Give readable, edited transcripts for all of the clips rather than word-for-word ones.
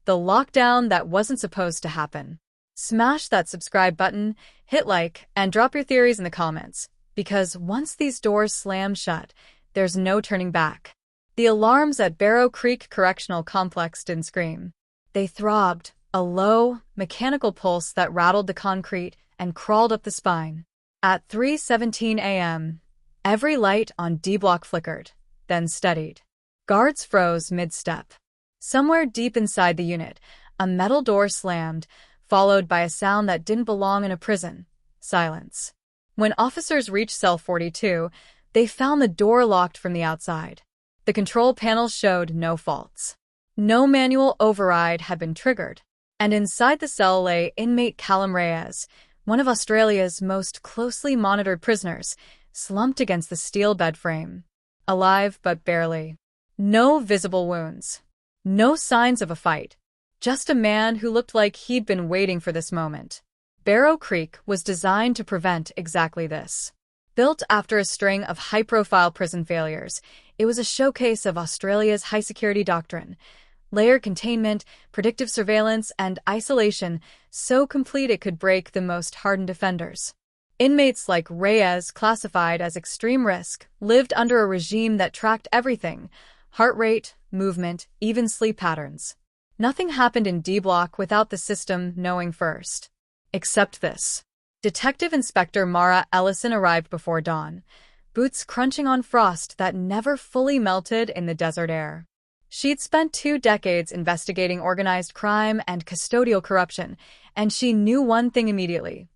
The lockdown that wasn't supposed to happen. Smash that subscribe button, hit like, and drop your theories in the comments, because once these doors slam shut, there's no turning back. The alarms at Barrow Creek Correctional Complex didn't scream. They throbbed, a low, mechanical pulse that rattled the concrete and crawled up the spine. At 3:17 a.m., every light on D block flickered, then steadied. Guards froze mid-step. Somewhere deep inside the unit, a metal door slammed, followed by a sound that didn't belong in a prison: silence. When officers reached cell 42, they found the door locked from the outside. The control panel showed no faults. No manual override had been triggered. And inside the cell lay inmate Callum Reyes, one of Australia's most closely monitored prisoners, slumped against the steel bed frame. Alive but barely. No visible wounds. No signs of a fight. Just a man who looked like he'd been waiting for this moment. Barrow Creek was designed to prevent exactly this. Built after a string of high-profile prison failures, it was a showcase of Australia's high-security doctrine. Layered containment, predictive surveillance, and isolation so complete it could break the most hardened offenders. Inmates like Reyes, classified as extreme risk, lived under a regime that tracked everything: heart rate, movement, even sleep patterns. Nothing happened in D Block without the system knowing first. Except this. Detective Inspector Mara Ellison arrived before dawn, boots crunching on frost that never fully melted in the desert air. She'd spent 2 decades investigating organized crime and custodial corruption, and she knew one thing immediately.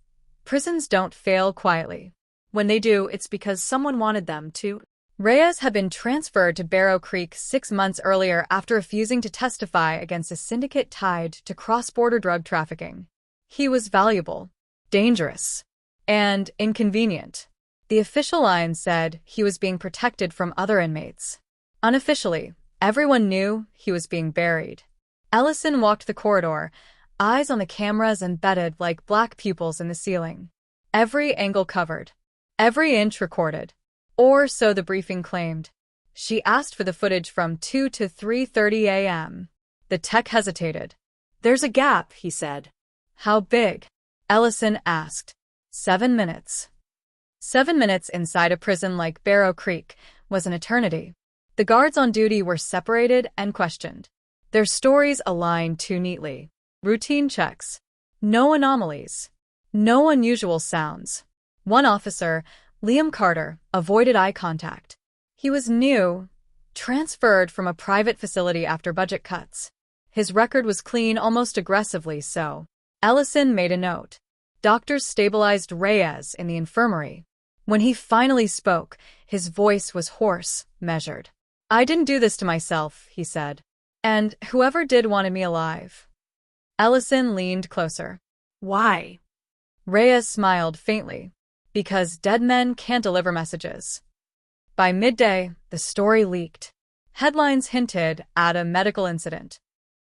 Prisons don't fail quietly. When they do, it's because someone wanted them to. Reyes had been transferred to Barrow Creek 6 months earlier after refusing to testify against a syndicate tied to cross-border drug trafficking. He was valuable, dangerous, and inconvenient. The official line said he was being protected from other inmates. Unofficially, everyone knew he was being buried. Ellison walked the corridor, eyes on the cameras embedded like black pupils in the ceiling. Every angle covered. Every inch recorded. Or so the briefing claimed. She asked for the footage from 2 to 3:30 a.m. The tech hesitated. "There's a gap," he said. "How big?" Ellison asked. 7 minutes. 7 minutes inside a prison like Barrow Creek was an eternity. The guards on duty were separated and questioned. Their stories aligned too neatly. Routine checks. No anomalies. No unusual sounds. One officer, Liam Carter, avoided eye contact. He was new, transferred from a private facility after budget cuts. His record was clean, almost aggressively so. Ellison made a note. Doctors stabilized Reyes in the infirmary. When he finally spoke, his voice was hoarse, measured. "I didn't do this to myself," he said. "And whoever did wanted me alive." Ellison leaned closer. "Why?" Reyes smiled faintly. "Because dead men can't deliver messages." By midday, the story leaked. Headlines hinted at a medical incident.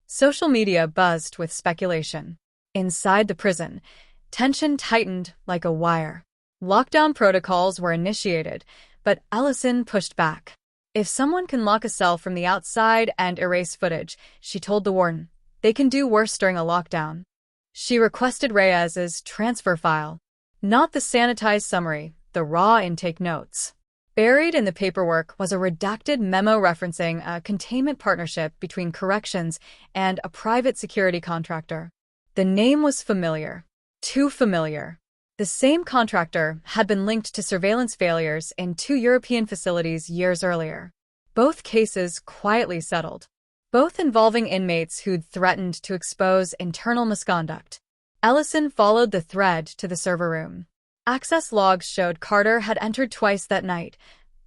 Social media buzzed with speculation. Inside the prison, tension tightened like a wire. Lockdown protocols were initiated, but Ellison pushed back. "If someone can lock a cell from the outside and erase footage," she told the warden, "they can do worse during a lockdown." She requested Reyes's transfer file. Not the sanitized summary, the raw intake notes. Buried in the paperwork was a redacted memo referencing a containment partnership between corrections and a private security contractor. The name was familiar. Too familiar. The same contractor had been linked to surveillance failures in 2 European facilities years earlier. Both cases quietly settled. Both involving inmates who'd threatened to expose internal misconduct. Ellison followed the thread to the server room. Access logs showed Carter had entered twice that night,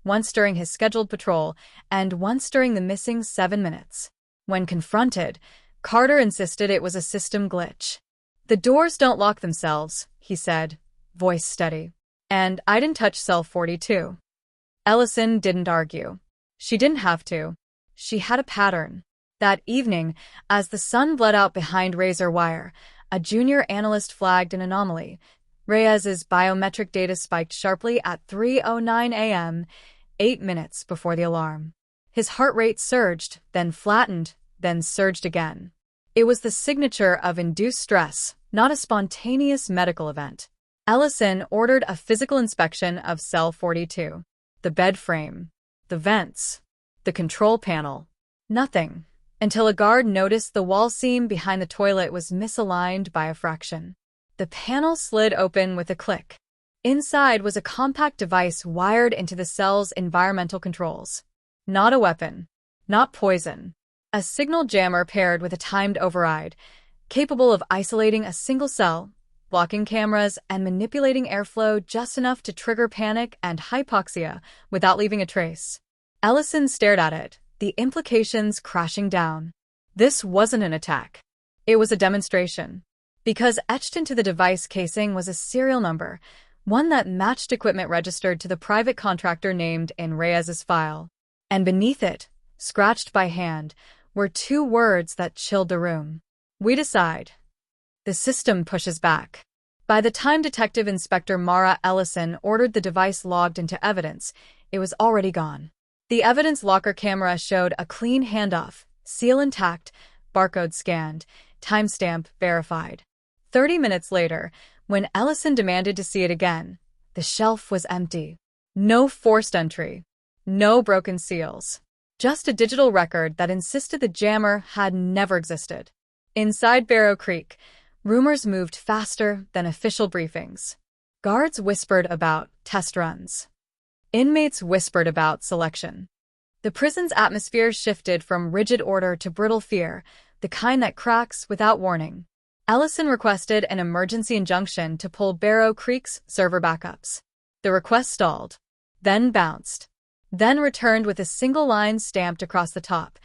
once during his scheduled patrol and once during the missing 7 minutes. When confronted, Carter insisted it was a system glitch. "The doors don't lock themselves," he said, voice steady. "And I didn't touch cell 42. Ellison didn't argue. She didn't have to. She had a pattern. That evening, as the sun bled out behind razor wire, a junior analyst flagged an anomaly. Reyes's biometric data spiked sharply at 3:09 a.m., 8 minutes before the alarm. His heart rate surged, then flattened, then surged again. It was the signature of induced stress, not a spontaneous medical event. Ellison ordered a physical inspection of cell 42. The bed frame, the vents, the control panel. Nothing, until a guard noticed the wall seam behind the toilet was misaligned by a fraction. The panel slid open with a click. Inside was a compact device wired into the cell's environmental controls. Not a weapon, not poison. A signal jammer paired with a timed override, capable of isolating a single cell, blocking cameras, and manipulating airflow just enough to trigger panic and hypoxia without leaving a trace. Ellison stared at it, the implications crashing down. This wasn't an attack. It was a demonstration. Because etched into the device casing was a serial number, one that matched equipment registered to the private contractor named in Reyes's file. And beneath it, scratched by hand, were two words that chilled the room. We decide. The system pushes back. By the time Detective Inspector Mara Ellison ordered the device logged into evidence, it was already gone. The evidence locker camera showed a clean handoff, seal intact, barcode scanned, timestamp verified. 30 minutes later, when Ellison demanded to see it again, the shelf was empty. No forced entry. No broken seals. Just a digital record that insisted the jammer had never existed. Inside Barrow Creek, rumors moved faster than official briefings. Guards whispered about test runs. Inmates whispered about selection. The prison's atmosphere shifted from rigid order to brittle fear, the kind that cracks without warning. Ellison requested an emergency injunction to pull Barrow Creek's server backups. The request stalled, then bounced, then returned with a single line stamped across the top.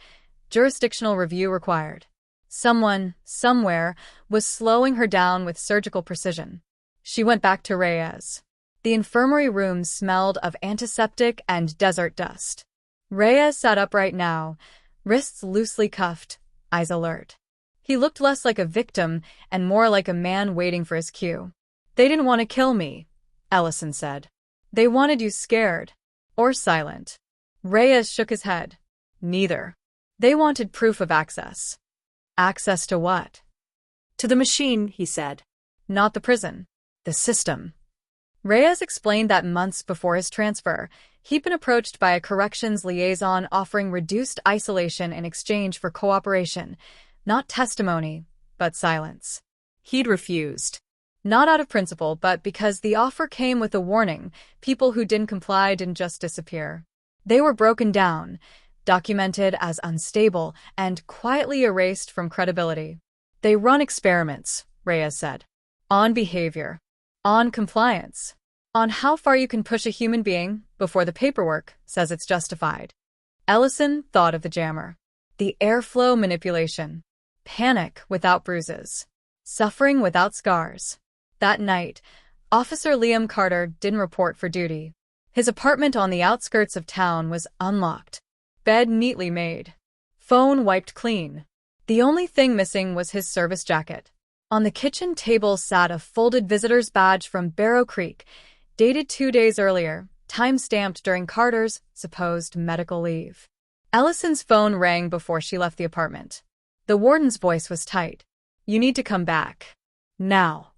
Jurisdictional review required. Someone, somewhere, was slowing her down with surgical precision. She went back to Reyes. The infirmary room smelled of antiseptic and desert dust. Reyes sat upright now, wrists loosely cuffed, eyes alert. He looked less like a victim and more like a man waiting for his cue. "They didn't want to kill me," Ellison said. "They wanted you scared. Or silent." Reyes shook his head. "Neither. They wanted proof of access." "Access to what?" "To the machine," he said. "Not the prison. The system." Reyes explained that months before his transfer, he'd been approached by a corrections liaison offering reduced isolation in exchange for cooperation, not testimony, but silence. He'd refused. Not out of principle, but because the offer came with a warning: people who didn't comply didn't just disappear. They were broken down, documented as unstable, and quietly erased from credibility. "They run experiments," Reyes said. "On behavior. On compliance. On how far you can push a human being before the paperwork says it's justified." Ellison thought of the jammer. The airflow manipulation. Panic without bruises. Suffering without scars. That night, Officer Liam Carter didn't report for duty. His apartment on the outskirts of town was unlocked. Bed neatly made. Phone wiped clean. The only thing missing was his service jacket. On the kitchen table sat a folded visitor's badge from Barrow Creek, dated 2 days earlier, time-stamped during Carter's supposed medical leave. Ellison's phone rang before she left the apartment. The warden's voice was tight. "You need to come back. Now."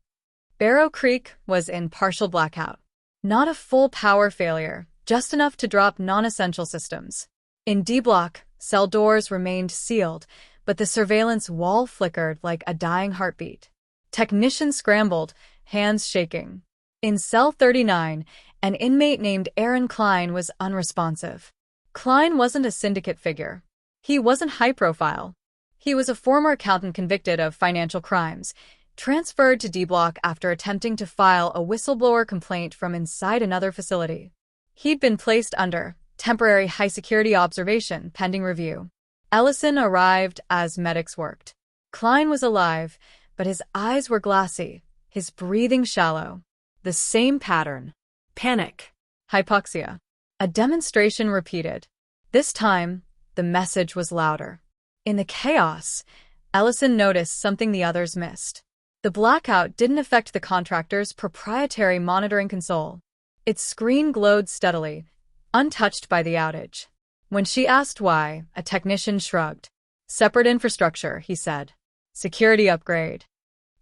Barrow Creek was in partial blackout. Not a full power failure, just enough to drop non-essential systems. In D Block, cell doors remained sealed, but the surveillance wall flickered like a dying heartbeat. Technicians scrambled, hands shaking. In cell 39, an inmate named Aaron Klein was unresponsive. Klein wasn't a syndicate figure. He wasn't high-profile. He was a former accountant convicted of financial crimes, transferred to D Block after attempting to file a whistleblower complaint from inside another facility. He'd been placed under temporary high-security observation pending review. Ellison arrived as medics worked. Klein was alive, but his eyes were glassy, his breathing shallow. The same pattern. Panic. Hypoxia. A demonstration repeated. This time, the message was louder. In the chaos, Ellison noticed something the others missed. The blackout didn't affect the contractor's proprietary monitoring console. Its screen glowed steadily, untouched by the outage. When she asked why, a technician shrugged. "Separate infrastructure," he said. Security upgrade.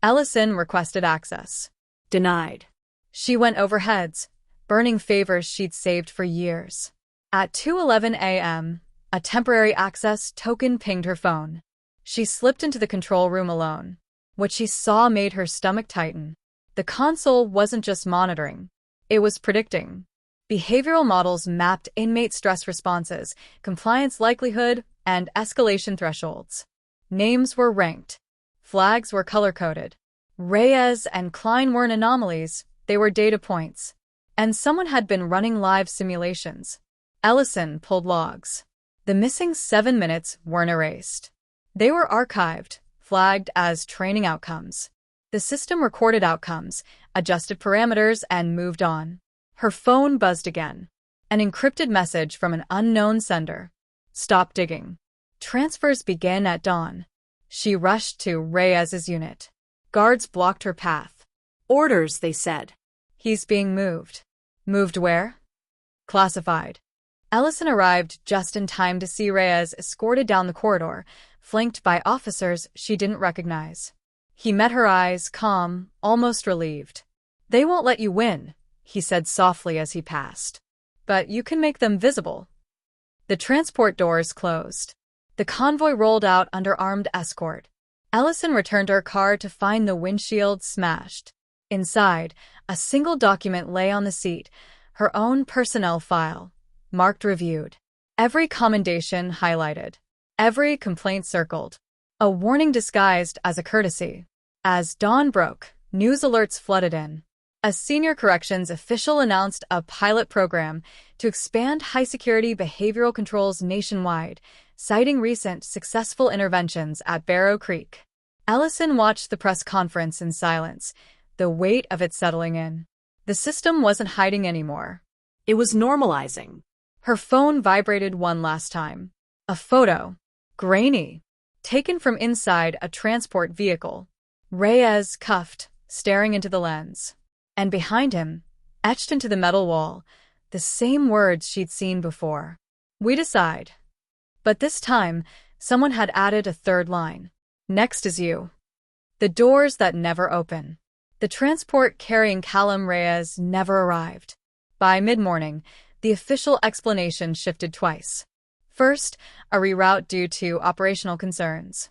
Ellison requested access. Denied. She went over heads, burning favors she'd saved for years. At 2:11 a.m., a temporary access token pinged her phone. She slipped into the control room alone. What she saw made her stomach tighten. The console wasn't just monitoring. It was predicting. Behavioral models mapped inmate stress responses, compliance likelihood, and escalation thresholds. Names were ranked. Flags were color-coded. Reyes and Klein weren't anomalies, they were data points. And someone had been running live simulations. Ellison pulled logs. The missing 7 minutes weren't erased. They were archived, flagged as training outcomes. The system recorded outcomes, adjusted parameters, and moved on. Her phone buzzed again. An encrypted message from an unknown sender. Stop digging. Transfers begin at dawn. She rushed to Reyes's unit. Guards blocked her path. Orders, they said. He's being moved. Moved where? Classified. Ellison arrived just in time to see Reyes escorted down the corridor, flanked by officers she didn't recognize. He met her eyes, calm, almost relieved. They won't let you win, he said softly as he passed. But you can make them visible. The transport doors closed. The convoy rolled out under armed escort. Ellison returned to her car to find the windshield smashed. Inside, a single document lay on the seat, her own personnel file, marked reviewed. Every commendation highlighted. Every complaint circled. A warning disguised as a courtesy. As dawn broke, news alerts flooded in. A senior corrections official announced a pilot program to expand high-security behavioral controls nationwide, citing recent successful interventions at Barrow Creek. Ellison watched the press conference in silence, the weight of it settling in. The system wasn't hiding anymore. It was normalizing. Her phone vibrated one last time. A photo. Grainy. Taken from inside a transport vehicle. Reyes cuffed, staring into the lens. And behind him, etched into the metal wall, the same words she'd seen before. We decide. But this time, someone had added a third line. Next is you. The doors that never open. The transport carrying Callum Reyes never arrived. By mid-morning, the official explanation shifted twice. First, a reroute due to operational concerns.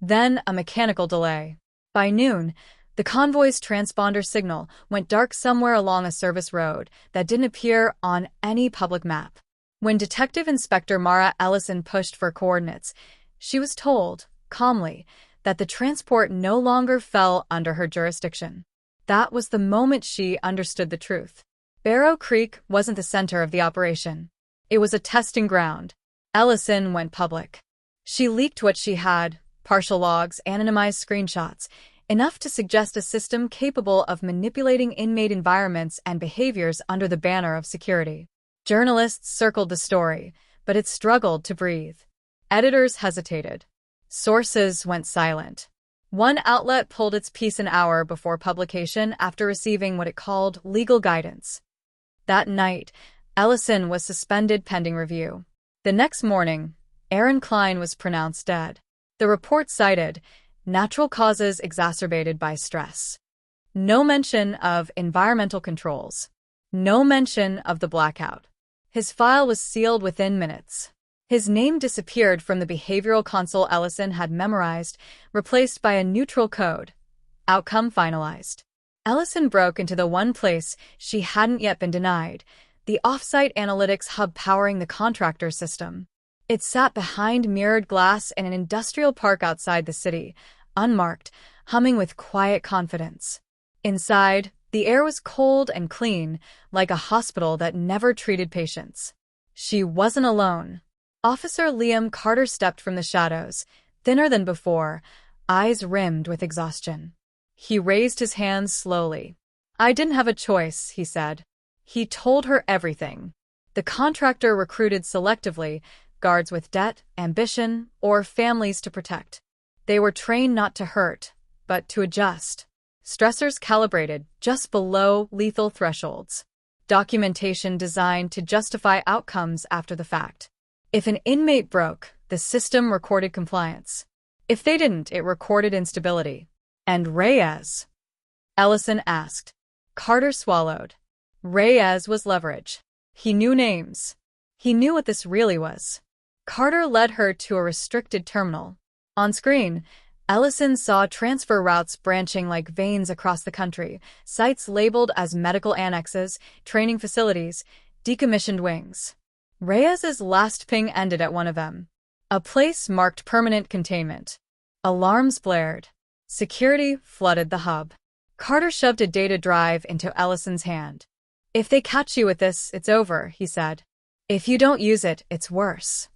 Then, a mechanical delay. By noon, the convoy's transponder signal went dark somewhere along a service road that didn't appear on any public map. When Detective Inspector Mara Ellison pushed for coordinates, she was told, calmly, that the transport no longer fell under her jurisdiction. That was the moment she understood the truth. Barrow Creek wasn't the center of the operation. It was a testing ground. Ellison went public. She leaked what she had, partial logs, anonymized screenshots, enough to suggest a system capable of manipulating inmate environments and behaviors under the banner of security. Journalists circled the story, but it struggled to breathe. Editors hesitated. Sources went silent. One outlet pulled its piece an hour before publication after receiving what it called legal guidance. That night, Ellison was suspended pending review. The next morning, Aaron Klein was pronounced dead. The report cited natural causes exacerbated by stress. No mention of environmental controls. No mention of the blackout. His file was sealed within minutes. His name disappeared from the behavioral console Ellison had memorized, replaced by a neutral code. Outcome finalized. Ellison broke into the one place she hadn't yet been denied, the off-site analytics hub powering the contractor system. It sat behind mirrored glass in an industrial park outside the city, unmarked, humming with quiet confidence. Inside, the air was cold and clean, like a hospital that never treated patients. She wasn't alone. Officer Liam Carter stepped from the shadows, thinner than before, eyes rimmed with exhaustion. He raised his hands slowly. I didn't have a choice, he said. He told her everything. The contractor recruited selectively, guards with debt, ambition, or families to protect. They were trained not to hurt, but to adjust. Stressors calibrated just below lethal thresholds. Documentation designed to justify outcomes after the fact. If an inmate broke, the system recorded compliance. If they didn't, it recorded instability. And Reyes? Ellison asked. Carter swallowed. Reyes was leverage. He knew names. He knew what this really was. Carter led her to a restricted terminal. On screen, Ellison saw transfer routes branching like veins across the country, sites labeled as medical annexes, training facilities, decommissioned wings. Reyes's last ping ended at one of them. A place marked permanent containment. Alarms blared. Security flooded the hub. Carter shoved a data drive into Ellison's hand. If they catch you with this, it's over, he said. If you don't use it, it's worse.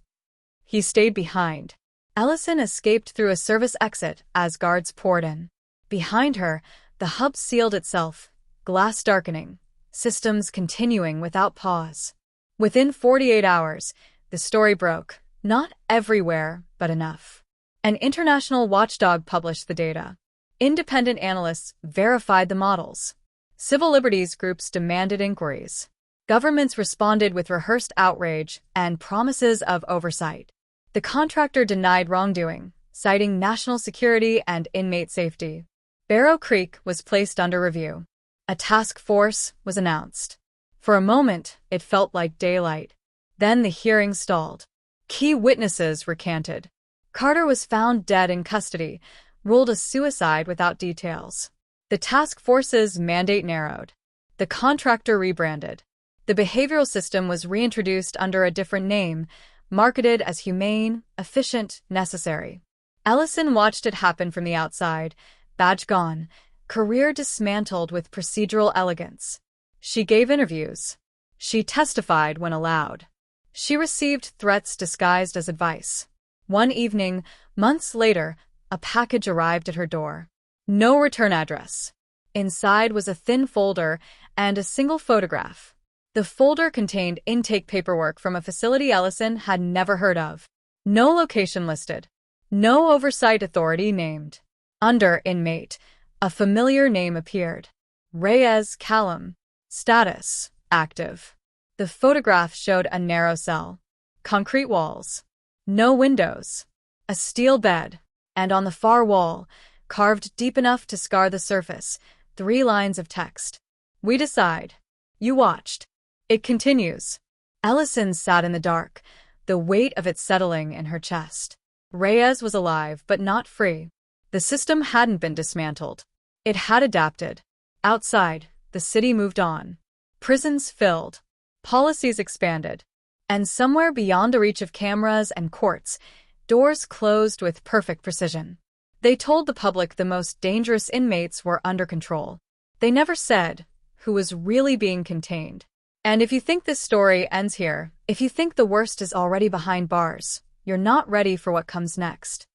He stayed behind. Ellison escaped through a service exit as guards poured in. Behind her, the hub sealed itself, glass darkening, systems continuing without pause. Within 48 hours, the story broke. Not everywhere, but enough. An international watchdog published the data. Independent analysts verified the models. Civil liberties groups demanded inquiries. Governments responded with rehearsed outrage and promises of oversight. The contractor denied wrongdoing, citing national security and inmate safety. Barrow Creek was placed under review. A task force was announced. For a moment, it felt like daylight. Then the hearing stalled. Key witnesses recanted. Carter was found dead in custody, ruled a suicide without details. The task force's mandate narrowed. The contractor rebranded. The behavioral system was reintroduced under a different name, marketed as humane, efficient, necessary. Ellison watched it happen from the outside, badge gone, career dismantled with procedural elegance. She gave interviews. She testified when allowed. She received threats disguised as advice. One evening, months later, a package arrived at her door. No return address. Inside was a thin folder and a single photograph. The folder contained intake paperwork from a facility Ellison had never heard of. No location listed. No oversight authority named. Under Inmate, a familiar name appeared. Reyes Callum. Status: active. The photograph showed a narrow cell. Concrete walls. No windows. A steel bed. And on the far wall, carved deep enough to scar the surface, 3 lines of text. We decide. You watched. It continues. Ellison sat in the dark, the weight of it settling in her chest. Reyes was alive, but not free. The system hadn't been dismantled. It had adapted. Outside, the city moved on. Prisons filled. Policies expanded. And somewhere beyond the reach of cameras and courts, doors closed with perfect precision. They told the public the most dangerous inmates were under control. They never said who was really being contained. And if you think this story ends here, if you think the worst is already behind bars, you're not ready for what comes next.